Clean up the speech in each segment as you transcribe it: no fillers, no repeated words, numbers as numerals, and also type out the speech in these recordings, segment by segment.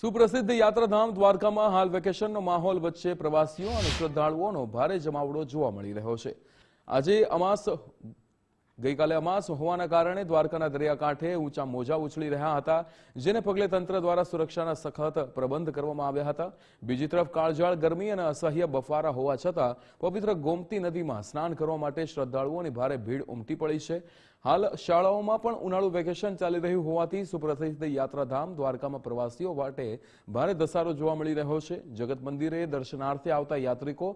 સુપ્રસિદ્ધ યાત્રાધામ દ્વારકામાં હાલ વેકેશનનો માહોલ વચ્ચે પ્રવાસીઓ અને શ્રદ્ધાળુઓનો ભારે જમાવડો જોવા મળી રહ્યો છે। આજે ગઈકાલે અમાસ હોવાના કારણે દ્વારકાના દરિયાકાંઠે ઊંચા મોજા ઉછળી રહ્યા હતા, જેને પગલે તંત્ર દ્વારા સુરક્ષાના સખત પ્રબંધ કરવામાં આવ્યા હતા। બીજી તરફ કાળઝાળ ગરમી અને અસહ્ય બફારા હોવા છતાં પવિત્ર ગોમતી નદીમાં સ્નાન કરવા માટે શ્રદ્ધાળુઓની ભારે ભીડ ઉમટી પડી છે। હાલ શાળાઓમાં પણ ઉનાળુ વેકેશન ચાલી રહ્યું હોવાથી સુપ્રસિદ્ધ યાત્રાધામ દ્વારકામાં પ્રવાસીઓ માટે ભારે ધસારો જોવા મળી રહ્યો છે। જગત મંદિરે દર્શનાર્થે આવતા યાત્રિકો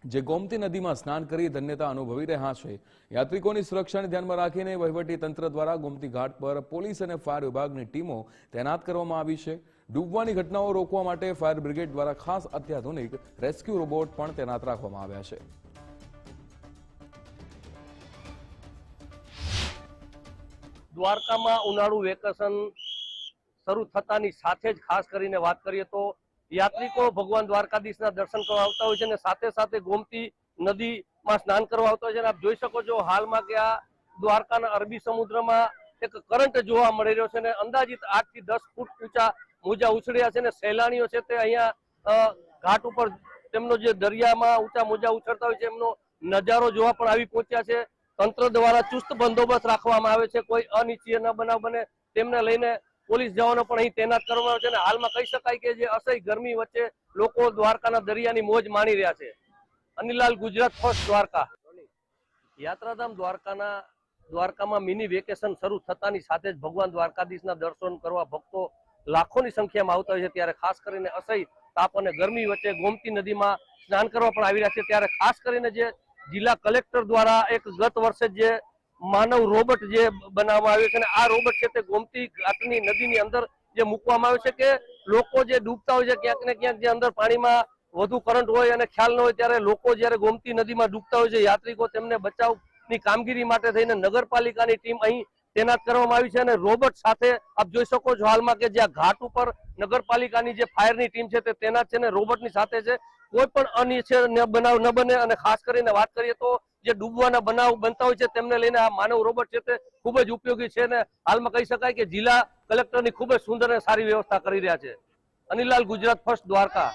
જે ગોમતી નદીમાં સ્નાન કરી ધન્યતા અનુભવી રહ્યા છે। યાત્રિકોની સુરક્ષાને ધ્યાનમાં રાખીને વહીવટી તંત્ર દ્વારા ગોમતી ઘાટ પર પોલીસ અને ફાયર વિભાગની ટીમો તૈનાત કરવામાં આવી છે। ડૂબવાની ઘટનાઓ રોકવા માટે ફાયર બ્રિગેડ દ્વારા ખાસ અત્યાધુનિક રેસ્ક્યુ રોબોટ પણ તૈનાત રાખવામાં આવ્યા છે। દ્વારકામાં ઉનાળુ વેકેશન શરૂ થતાની સાથે જ ખાસ કરીને વાત કરીએ તો યાત્રિકો ભગવાન દ્વારકાધીશના દર્શન કરવા આવતા હોય છે અને સાથે સાથે ગોમતી નદીમાં સ્નાન કરવા આવતા હોય છે। આપ જોઈ શકો છો હાલમાં કે આ દ્વારકાના અરબી સમુદ્રમાં એક કરંટ જોવા મળી રહ્યો છે અને અંદાજિત 8 થી 10 ફૂટ ઊંચા મોજા ઉછળ્યા છે અને સહેલાણીઓ છે તે અહીંયા ઘાટ ઉપર તેમનો જે દરિયામાં ઊંચા મોજા ઉછળતા હોય છે એમનો નજારો જોવા પણ આવી પહોંચ્યા છે। તંત્ર દ્વારા ચુસ્ત બંદોબસ્ત રાખવામાં આવે છે, કોઈ અનિચ્છનીય ન બનાવ બને તેમને લઈને પોલીસ જવાનો પણ અહીં તૈનાત કરવામાં આવે છે અને હાલમાં કહી શકાય કે જે અસહ્ય ગરમી વચ્ચે લોકો દ્વારકાના દરિયાની મોજ માણી રહ્યા છે। અનિલાલ, ગુજરાત ફર્સ્ટ, દ્વારકા। યાત્રાધામ દ્વારકામાં મિની વેકેશન શરૂ થતાની સાથે જ ભગવાન દ્વારકાધીશના દર્શન કરવા ભક્તો લાખોની સંખ્યામાં આવતા હોય છે, ત્યારે ખાસ કરીને અસહ્ય તાપ અને ગરમી વચ્ચે ગોમતી નદીમાં સ્નાન કરવા પણ આવી રહ્યા છે। ત્યારે ખાસ કરીને જે જિલ્લા કલેક્ટર દ્વારા એક ગત વર્ષે જે માનવ રોબોટ જે બનાવવામાં આવ્યો છે અને આ રોબોટ છે તે ગોમતી ઘાટની નદીની અંદર જે મૂકવામાં આવ્યો છે કે લોકો જે ડૂબતા હોય છે ક્યાંક ને ક્યાંક જે અંદર પાણીમાં વધુ કરંટ હોય અને ખ્યાલ ન હોય ત્યારે લોકો જ્યારે ગોમતી નદીમાં ડૂબતા હોય છે યાત્રિકો તેમને બચાવની કામગીરી માટે થઈને નગરપાલિકાની ટીમ અહીં તૈનાત કરવામાં આવી છે અને રોબોટ સાથે આપ જોઈ શકો છો હાલમાં કે જ્યાં ઘાટ ઉપર નગરપાલિકાની જે ફાયરની ટીમ છે તે તૈનાત છે અને રોબોટની સાથે છે। કોઈ પણ અનિચ્છનીય બનાવ ન બને અને ખાસ કરીને વાત કરીએ તો જે ડૂબવાના બનાવ બનતા હોય છે તેમને લઈને આ માનવ રોબોટ છે તે ખૂબ જ ઉપયોગી છે અને હાલમાં કહી શકાય કે જિલ્લા કલેક્ટરની ખૂબ જ સુંદર અને સારી વ્યવસ્થા કરી રહ્યા છે। અનિલાલ, ગુજરાત ફર્સ્ટ, દ્વારકા।